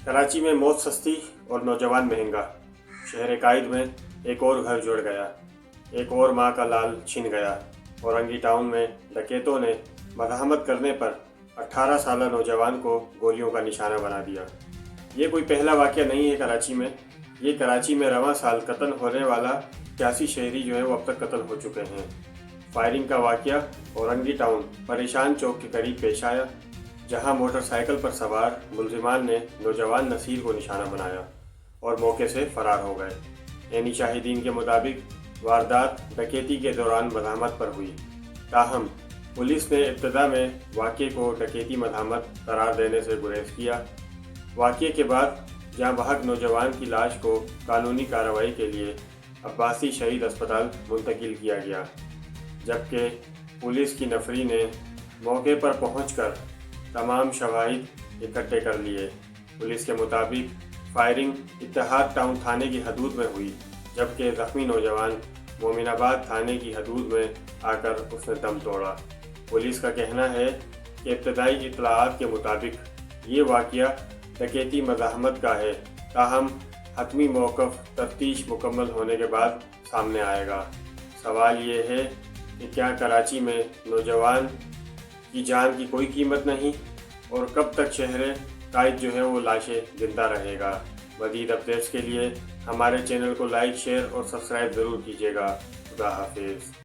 कराची में मौत सस्ती और नौजवान महंगा। शहर कायद में एक और घर जुड़ गया, एक और माँ का लाल छिन गया। औरंगी टाउन में डकैतों ने मज़ाहमत करने पर 18 साला नौजवान को गोलियों का निशाना बना दिया। ये कोई पहला वाक़या नहीं है कराची में। ये कराची में रवां साल कत्ल होने वाला 81 शहरी जो है वो अब तक कत्ल हो चुके हैं। फायरिंग का वाक़या औरंगी टाउन परेशान चौक के करीब पेश आया, जहां मोटरसाइकिल पर सवार मुलजिमान ने नौजवान नसीर को निशाना बनाया और मौके से फरार हो गए। ऐनी शाहिदीन के मुताबिक वारदात डकैती के दौरान मज़ाहमत पर हुई। ताहम पुलिस ने इब्तदा में वाक़े को डकैती मज़ाहमत करार देने से गुरेज किया। वाक़े के बाद जहां बहक नौजवान की लाश को कानूनी कार्रवाई के लिए अब्बासी शहीद अस्पताल मुंतकिल किया गया, जबकि पुलिस की नफरी ने मौके पर पहुंचकर तमाम शवाहिद इकट्ठे कर लिए। पुलिस के मुताबिक फायरिंग इत्तेहाद टाउन थाने की हदूद में हुई, जबकि ज़ख्मी नौजवान मोमिनाबाद थाने की हदूद में आकर उसने दम तोड़ा। पुलिस का कहना है कि इब्तदाई इत्तलाआत के मुताबिक ये वाक़या डकैती मज़ाहमत का है, ताहम हतमी मौक़िफ़ तफ्तीश मुकम्मल होने के बाद सामने आएगा। सवाल ये है कि क्या कराची में नौजवान की जान की कोई कीमत नहीं, और कब तक शहर कायद जो है वो लाशें गिनता रहेगा। मज़ीद अपडेट्स के लिए हमारे चैनल को लाइक, शेयर और सब्सक्राइब ज़रूर कीजिएगा। खुदा हाफिज़।